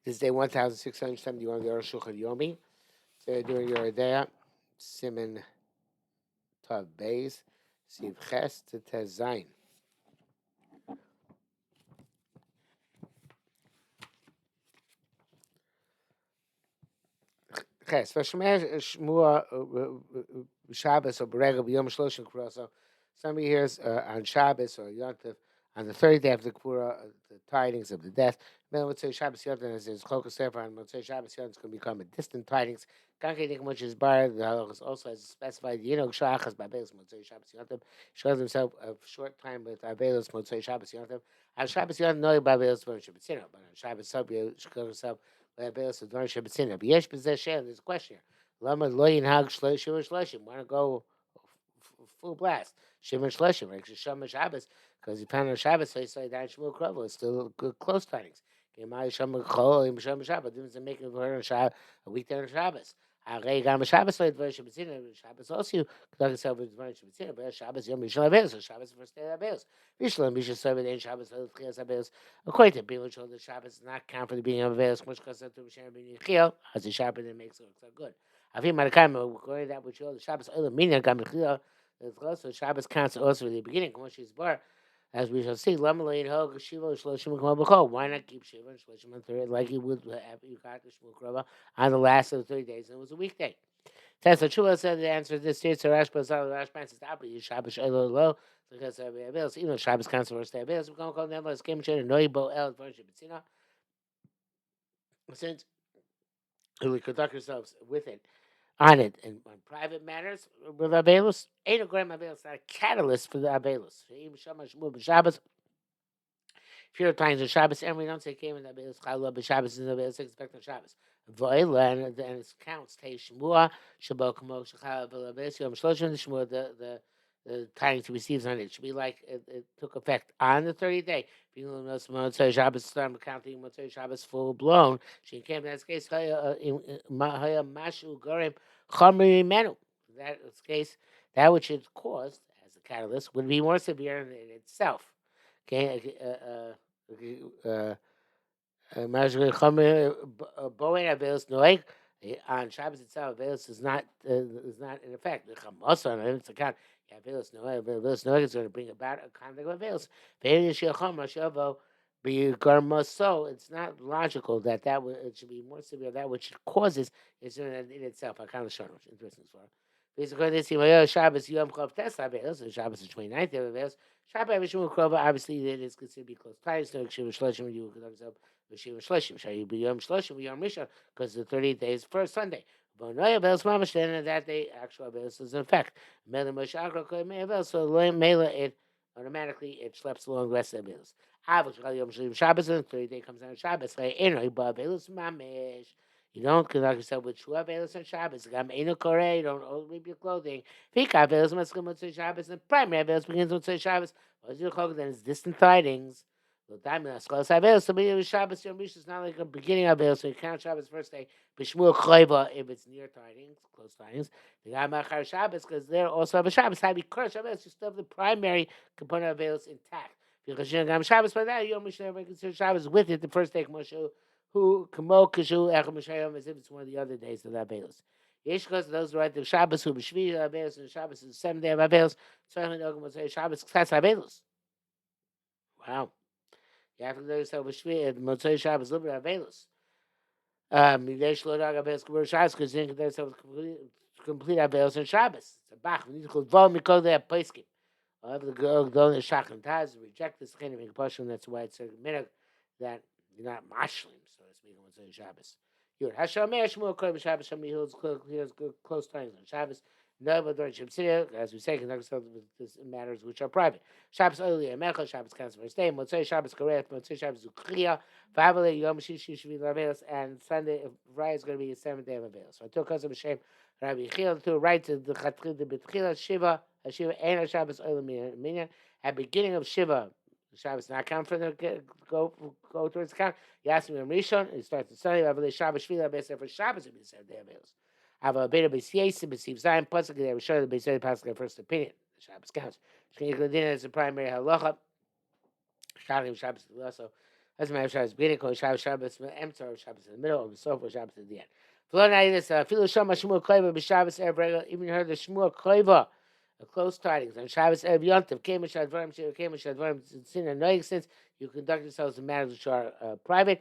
This is day 1671 of the Arukh HaShulchan Yomi. So during your idea, siman tav beis, siv ches to tez zayin. Ches. V'shmei shmua Shabbos or Berega b'yom shloshim kura. So somebody hears on Shabbos or Yontif on the 30th day after the Kura, the tidings of the death. Then would say Shabbos Yontif as his Chokos Sefer, and would say Shabbos Yontif is going to become a distant tidings. Kankedik which is bar the halachas also has specified shachas b'abelos motzei Shabbos Yontif shows himself a short time with abelos motzei Shabbos Yontif. On Shabbos Yontif no b'abelos v'rim shebetzino, but on Shabbos Yontif shows himself b'abelos v'rim shebetzino. B'yesh b'zeh shem. There's a question here. Lama lo yinhag shloshim shloshim. Want to go full blast? Shimon shloshim, right? Shema Shabbos, because you found on Shabbos, so you say that Shmuel Krovo. It's still good, close tidings. Gemai Shema Chol Shema Shabbos. Didn't make it for a weekday on Shabbos. Arei gam Shabbos lo yidvar shebetzina. Shabbos also conduct yourself with yidvar shebetzina. But Shabbos yom Rishon Avelos. So Shabbos is the first day of Avelos. Rishon Misha served in Shabbos lo Tchias Avelos. According to people, the Shabbos does not count for the beginning of Avelos. Much because of the Mishnah being Yichil, as the Shabbos it makes it look so good. Avim Marakam, according to that which the Shabbos oil meaning gam Yichil. Also Shabbos counts also for the beginning. Bar, as we shall see, why not keep Shiva and Shloshim on third, like you would have you got the Shmuel Krova on the last of the 30 days, and it was a weekday. Tesla Chua said the answer to this states Rashba Rashban says Shabbos Elo Lo because even though Shabbos counts the first day of Aveils, we're going to call them as Kim Chen Noibo El Shibatzina. Since we conduct ourselves with it on it and on private matters with Abelos, ain't a gram Abelos, not a catalyst for the Abelos. Shabbos, fewer times on Shabbos, and we don't say came in Abelos, Challah, but Shabbos is Abelos, expect on Shabbos. Voila, and it counts, Tei Shmua, Shabbat Kamo, Shachal, Abelos, Yom Shloshim, the Shmua, the tidings he receives on it should be like it took effect on the 30th day. People know Motzei Shabbos start counting Motzei Shabbos full blown. She came in that case, Haya Mashu Gorim Chomri Menu. That case, that which it caused as a catalyst would be more severe in itself. Okay, Mashu Chomri Boen Avelos Noeg. On Shabbos itself, Avelos is not in effect. The Chamas on it's a count. Yeah, Avelos Noeg is going to bring about a conduct of Avelos. So it's not logical that it should be more severe. That which it causes is in itself. I kind of short, which interesting as well. Basically, this Shabbos Yom Chav Tes Avelos. Shabbos the 29th day of Avelos. Shabbos Avishum Krova. Obviously, it is considered to be close ties. No Shiva Shloshim. You conduct yourself with Shiva Shloshim. Shayu B'Yom Shloshim Yom Rishon because the 30th day is first Sunday. But no Avelos Mamash. Then that day, actual Avelos is in effect. Mele Moshe Agro Koy Avelos. So Mele it automatically it schleps along the rest of the Avelos. Shabbos and the 30th day comes on Shabbos. You don't conduct yourself with Shua Avelos on Shabbos. You don't overleap your clothing. Fika Avelos must come on Shabbos. And primary Avelos begins on Shabbos. Then it's distant tidings. Shabbos Yom Rishon is not like a beginning of Avelos. So you count Shabbos first day. B'Shmuel Chayva if it's near tidings, close tidings. The Gamachar Shabbos because there also have a Shabbos. How we curse Shabbos, you still have the primary component of Avelos intact. Because Gam Shabbos by that Yom Rishon everybody considers Shabbos with it the first day Moshe who Kamo Kashu Echad Mishayom as if it's one of the other days of the Avelos. Yesh because those who write the Shabbos who B'Shvi Avelos and Shabbos is the 7th day of Avelos. Tzarich Nogam will say Shabbos Tzas Avelos. Wow. You have to know yourself B'Shvi and Motzei Shabbos Libra Avelos. Midesh Lo Dag Avelos Kabur Shabbos because you can consider yourself complete Avelos on Shabbos. It's a Bach. We need to call Vol Mikol Dei Peskim. However, the girl going to Shach and Taz reject this kind of impulsion. That's why it's a minute that you're not mashlim, so to speak, on Shabbos. Yud Hashamer Shmuel Koy Shabbos Shem Yehud's close times on Shabbos. No, but during Shabbat, as we say, conduct ourselves with matters which are private. Shabbos early Emecha, Shabbos counts first day. Motzei Shabbos Koreth, Motzei Shabbos Ukriya, Favale Yom Shishi Shvi Lavelos, and Sunday Friday is going to be the 7th day of Avelos. So I took us of Hashem Rabbi Chil to write to the Chatchil the Betchila Shiva. Shiva and Shabbos Olam Minyan. At beginning of Shiva, Shabbos not count for the go towards the count. Yasim Yom Rishon. It starts on Sunday. Avale Shabbos Shvila Beiser for Shabbos will be the 7th day of Avelos. Ava Beta Beisyesim B'Siv Zion Pasuk. They were showing the Beiser Pasuk their first opinion. The Shabbos counts. Shkini Gladina is the primary halacha. Shabbos also That's my Shabbos beginning, Kol Shabbos Emtzor, Shabbos in the middle, or Sof, or Shabbos at the end. V'lo na'idus, Filu Shama Shmuel Koiva b'Shabbos Erev Regel, even heard the Shmuel Koiva, a close tidings, on Shabbos Erev Yontif, came Shadvarim, came Shadvarim, sin and knowing since you conduct yourselves in matters which are private,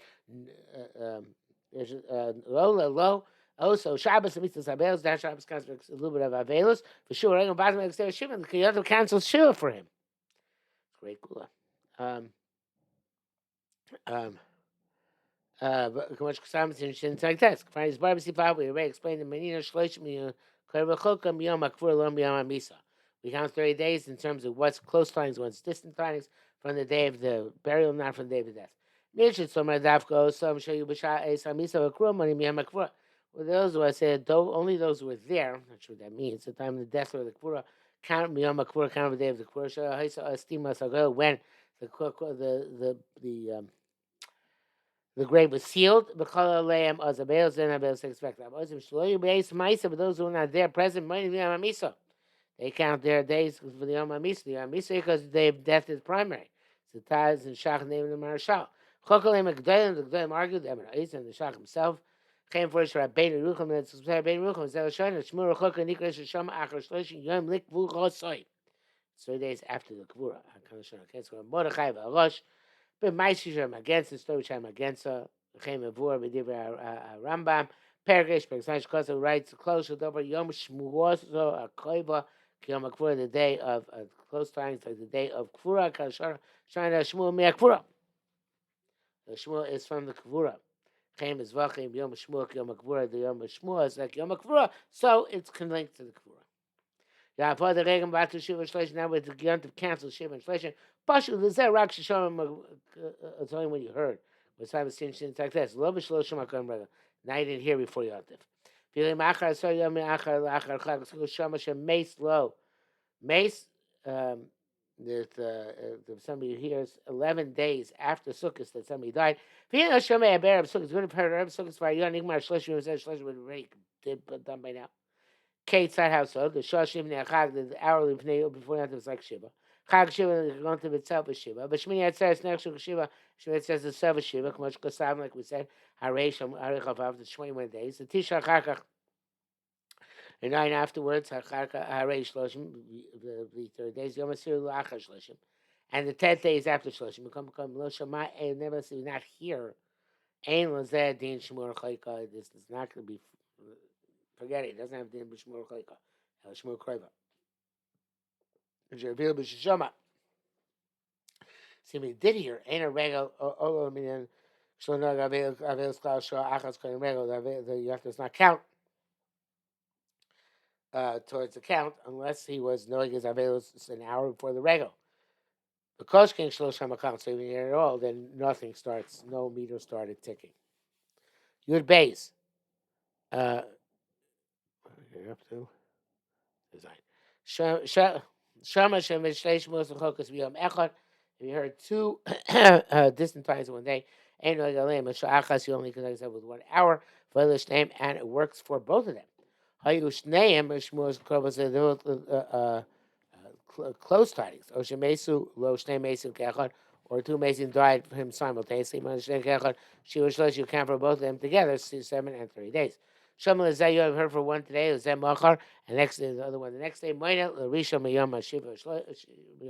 low. Also, Shabbos and Mitzvahs Avelos, that Shabbos counts for a little bit of Avelos. For sure, Regel Bottom of the Shiva, and the Kiyotov cancels Shiva for him. Great Kula. Um, much like this. His barbecue five, we already explained the Menina Shloshim Karachoka Miyom Akfur Lom Yom Misa. We count 30 days in terms of what's close tidings, what's distant tidings from the day of the burial, not from the day of the death. Mirchit Somer Dafko, Som Shayu Basha Esa Misa Akfur Moni Miyom Akfur. Well, those who I said, only those who were there, I'm not sure what that means, the time of the death or the Kfura, count Miyom Akfur, count of the day of the Kfura, Haisa Estima Sagel, when the grave was sealed. But those who were not there present, they count their days for the Yom HaMisa. The Yom HaMisa because the day of death is primary. So Taz and Shach named the Marashal. The Gdolim argued, and the Shach himself came first for Rabbeinu Rucham, and it's Rabbeinu Rucham, Shmur Chokah Nikra Sheshama Achar Shloshim Yom Likvu Chosoi. 3 days after the Kavura. So Mordechai V'Arosh, but Maishisham against the story time against Chem Avur B'Divrei Rambam. Perish Peresash Kosa writes close to over Yom Shmuoso Akoiva Yom Akfura, the day of close times like the day of Kfura. Kashar Shana Shmuel Me'Akfura. The Shmuel is from the Kfura. Chem is Vachim Yom Shmuel Yom Akfura. The Yom Shmuel is like Yom Akfura, so it's linked to the Kfura. Yeah, for the Regem Batu Shiva Shlesh, now with the Giyant of cancel Shiva and Shlesh. Pashu, the Zer Rak Shishom, it's only when you heard. When Simon Sin Shin like this. Love Shloshim Akam Regem. Now you didn't hear before Yontif. Feeling Achar, so Yom Achar, Achar, Chag, Shama Shem, Mace Low. Mace, somebody hears 11 days after Sukkot that somebody died. Feeling Shama, a bear of Sukkot, going to heard Sukkot, for Yon Igmar Shlesh, Shlesh would already done by now. Kate side household, the Shoshim Neachag, the hourly Pnei before that was like Shiva. Chag Shiva, the Gontiv itself is Shiva. But Shmini Atzeres next to Shiva, Shmini says the Seva Shiva, Kmosh Kosav, like we said, Hareish, Arukh Avav, the 21 days. The Tisha Chakach, the 9 afterwards, Hareish Shloshim, the 3rd days, Yom Asir Lachar Shloshim. And the 10th day is after Shloshim. Become Lo Shama, and never see, not here. Ain Lazeh, Din Shmur Chayka, this is not going to be. Forget it. It doesn't have the B'Shmur Chayka. Shmur Kreva. Reveal B'Shishama. See, we did here. Ain't a regal. Olo Minyan. Shlonog Avel Skal Shah Achas Koyin Regal. You have to not count towards the count unless he was knowing his Avelos an hour before the regal. Because King Shlosham account, so even here at all, then nothing starts. No meter started ticking. Yud Beis. You're up to design. Shama Shem Shleish Moshe Chokas B'Yom Echad. If you heard 2 distant times in one day, ain't no Galem. Shachas you only connect yourself with 1 hour. V'Elish name, and it works for both of them. Hayu Shneim Shmuel Krovas close tidings. O Shemesu Lo Shnei Mesu Kechad, or 2 Mesim died for him simultaneously. Shnei Kechad Shiva Shleish, you count for both of them together 7 and 30 days. Shama Lazay, you have heard for one today, Lazay Machar, and next day the other one the next day. Moina, Larisha Mayom Shiva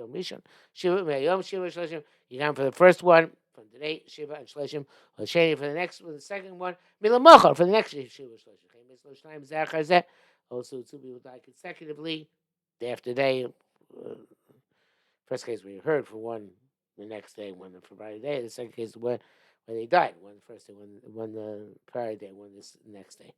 Mishon. Shiva Mayom Shiva Shleshim. You count for the first one from today, Shiva and Shleshim. Lashani for the next one, the second one, Mila Machar for the next Shiva Shleshim. Also, 2 people die consecutively, day after day. First case we heard for one the next day, one for Friday day. The second case when they died, one the first day, one the prior day, one this next day.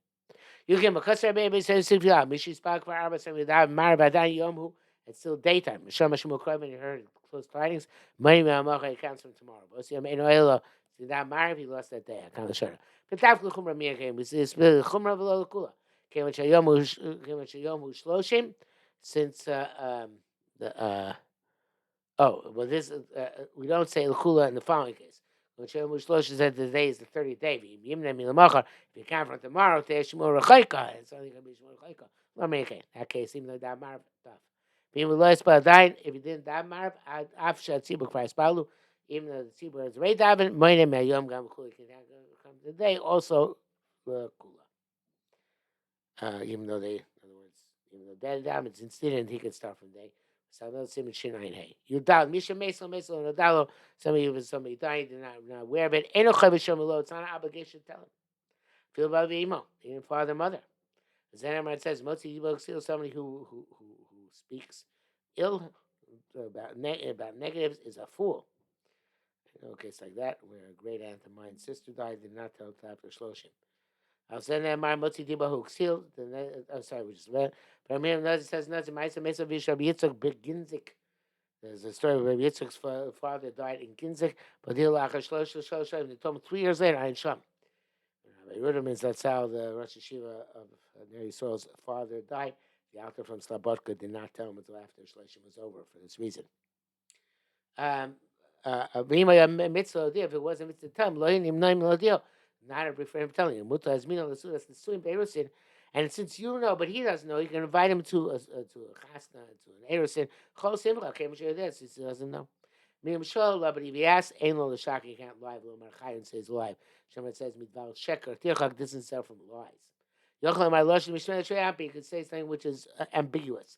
You can because baby says Mishi Spark for Arba Samidab Marabadan Yomhu. It's still daytime. Shama Shmuel Koven, you heard close tidings. Money Mamacha counts from tomorrow. Osiam Enoelo, Sidam Marv, he lost that day. I can't assure. But Tafku Khumra Mia came. It's Khumra Velo Kula. Came with Shayomu Shloshim since this we don't say Lukula in the following case. When Shayomu Shloshim said the day is the 30th day. If you count from tomorrow, it's only going to be Shmur Chayka. Let me okay. That case, even though that Marv tough. If you didn't that Marv, even though the tzibur is rei daven, moine me yom gam kula can come today also kula. Even though they, in other words, even though that damage incident, he could start from day. So no siman shinayin hey. You died. Misha mesel mesel nadalo. Somebody died. They're not aware of it. Eno chavishom lo. It's not an obligation to tell him. Feel about the emo, even father, mother. Zanamar says, Motzi Yibok still somebody who speaks ill about negatives is a fool. Okay, it's like that, where a great aunt of mine's sister died, did not tell till after Shloshim. I'll send that my Motzi Diba who sealed. Oh, sorry, we just read. But I'm here, it says nothing. Ma'isa Mesa Vishab Yitzchak Ginzik. There's a story where Yitzchak's father died in Ginzik, but he'll they told him 3 years later, I ain't Sham. Yehuda means that's how the Rosh Yeshiva of Ner Yisrael's father died. The author from Slobodka did not tell him until after Shloshim was over for this reason. Mitzvah, if it wasn't mitzvah, tell him, not a for him telling him. Muta has mina l'sudas l'suim be'erusin. And since you know, but he doesn't know, you can invite him to a chasna, to an erusin. Chol simcha, okay, I'm sure this. He doesn't know. But if he asks, ain't lo l'shak, he can't lie. Lo marchai and says live. Shemar says mitval sheker. Tirchak doesn't sell from lies. Yochel my lashon mishmei treyapi. You could say something which is ambiguous.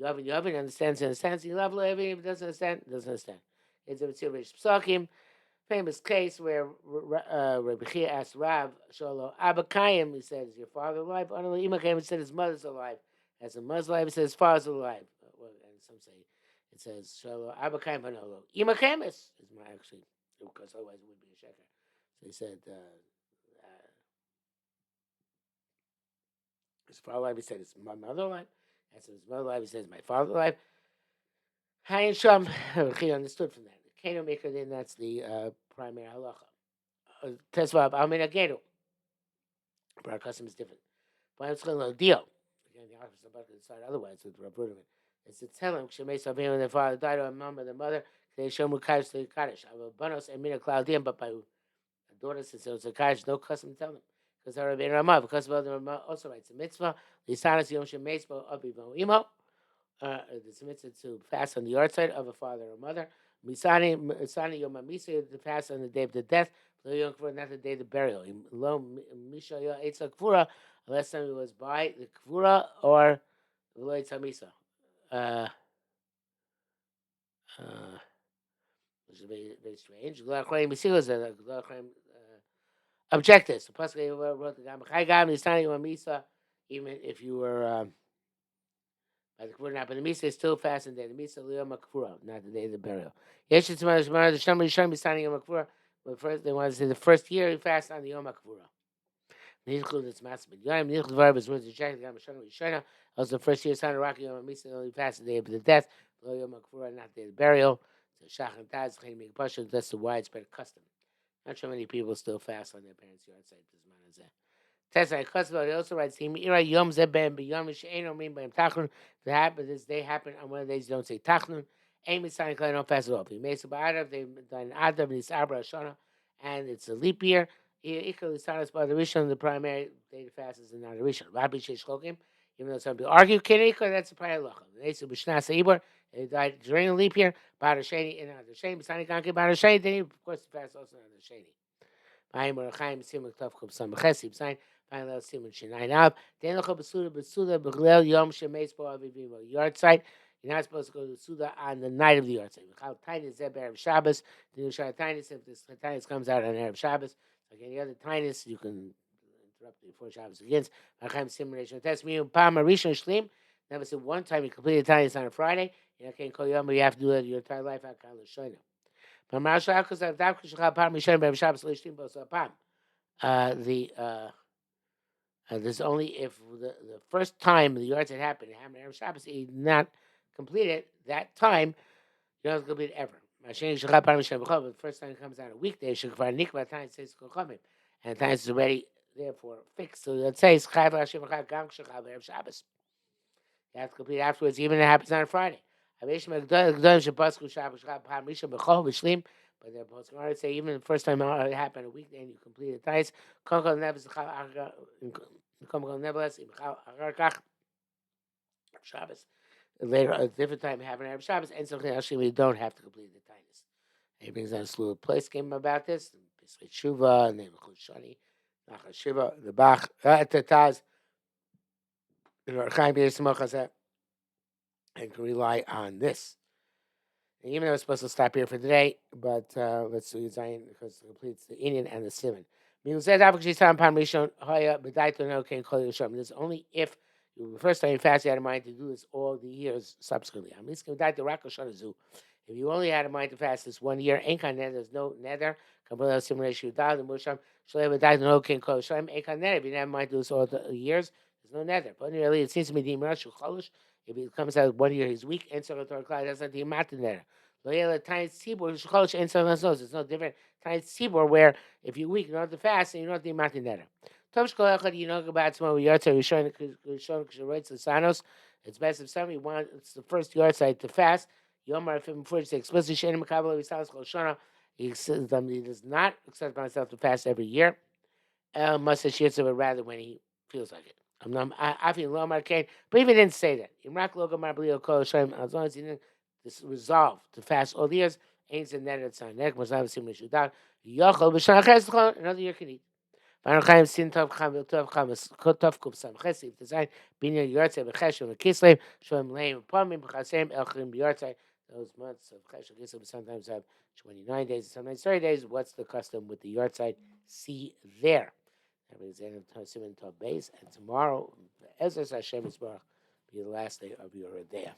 Yavin understands. You love lo. If he doesn't understand, doesn't understand. It's a Tzirish Psakim, famous case where Rabbi Chia asked Rav Sholo Abba Kayim. He said, "Is your father alive?" Another Ima came and said, "His mother's alive." As a mother's alive, he says, "His father's alive." And some say it says Sholo Abba Kayim Hanolo Ima Kamis is my actually because otherwise it would be a sheker. So he said, "His father alive." He said, "Is my mother alive?" And so his mother alive. He says, "My father alive." Hayin Sham, he understood from that. Kano maker, then that's the primary halacha. Tesvav, I mean, Agenu. But our custom is different. But I'm going to deal. Again, the office about to decide otherwise with Rav Ruderman. It's to tell him, Shemay Savim, when their father died, or a mom or their mother, they show Mukash to the Kaddish. I have a bonus and Mina Claudian, but my daughter says it's a Kaddish, no custom to tell them. Because I Rabbi Ramah, because of the Ramah also writes a mitzvah, the Sanas Yom Shemay Spo Abivo Imo. It's a mitzvah to fast on the yard side of a father or mother. Misani Yom Misa to fast on the day of the death. Not the day of the burial. Lo Misha Eitza Kvura, unless somebody was by the Kvura or Lo Eitza Misa. Which is very strange. Objectives. So plus wrote the Gamachai Gam Misani Yom Misa, even if you were by the Kvura, but the Misa is still fasting day. The Misa Liyom Kvura, not the day of the burial. Yes, it's the Shemar Yisham Misani Yom Kvura. But first, they want to say the first year he fasts on the Yom Kvura. Nichlu that's massive. Yom Nichlu Varb is worth the jacket. Gam Shana Rishana. Also, the first year Sana Raki Yom Misa only fasts the day of the death. Lo Yom Kvura, not the day of the burial. So Shach and Taz Chaim Mikpasha. That's the widespread custom. Not sure many people still fast on their parents' yard site. This man is that. Tesla Kosva, he also writes, Ira Yom Zeben, Beyom Sheino Rim Bam Tachnun. If it happens, this day happen on one of the days, you don't say Tachnun. Amy Sign Klein, don't fast it off. He makes a Ba'adav, they done Adav, and it's Abra Shana, and it's a leap year. Equally, Sanas by the Rishon, the primary day to fast is not a Rishon. Rabbi Shesh Chokim, even though some people argue, Kinika, that's a prior Lacham. They say Bishnas Ibor, they died during the leap year. Ba'ad Sheni, and Ad Sheni, B'Sani Kanki, Ba'ad Sheni, then he, of course, fast also on the Sheni. Ma'im or Chaim, Simon Tov Kum Sam Chesi, B'Sain, Final Simon Shinain Av. Then look up Basuda B'Glel Yom Shemeis Bo Avivimo yard site. You're not supposed to go to the Suda on the night of the yard site. How Tainis Zeb Erev Shabbos. The Yushai Tainis, if this Tainis comes out on Erev Shabbos, like any other Tainis, you can interrupt before Shabbos begins. Chaim Simulation Test Me Pam Rishon Shlim. Never said one time you completed Tainis on a Friday. You can't call Yom, but you have to do it your entire life. I can't show you. There's only if the first time the yards had happened, Erev Shabbos, he did not complete it that time. You don't complete it ever. But the first time it comes out a weekday, and time is already therefore fixed. So let's say it's Erev Shabbos. You have to complete it afterwards, even if it happens on a Friday. But the Postmar say even the first time it happened a weekday and you complete the ties, Shabbos. Later, a different time having Arab Shabbos, and something else we don't have to complete the ties. He brings down a slew of place game about this. Basically, Shuva, and then Shani, Nachal Shiva, the Bach, Tataz, and Archaim B'Yismachazet, and can rely on this. And even though it's supposed to stop here for today, but let's do Zion because it completes the inyan and the siman. This is only if the first time you fast, you had in mind to do this all the years subsequently. If you only had in mind to fast this 1 year, there's no nether. If you didn't have in mind to do this all the years, there's no nether. But really, it seems to me if he comes out 1 year, he's weak, and so that's not the matin nether. It's no different. Tiny tzibur where if you're weak, you don't have to fast, and you don't have to matin nether. You know about tomorrow. You're showing the sanos. It's best if somebody wants. It's the first yard side to fast. Yomar before you say explicitly shenim makabel v'sanos kol shana. He does not accept myself to fast every year. Must have shirts of it rather when he feels like it. I feel low marcane, but even didn't say that. As long as he didn't resolve to fast all the years, ain't in that it's on neck. Must have seen issue down. Another year can eat. Chaim sin tov cham tov cham tov kup sam chesed design binyan yortzei b'cheshem v'kislev shem leim pamim b'chasem elchim b'yortzei. Those months of chesed kislev sometimes have 29 days, sometimes 30 days. What's the custom with the yortzeit? See there. That brings the end of Siman Tov Beis, and tomorrow, Ezra Hashem Yisbarach, be the last day of your day.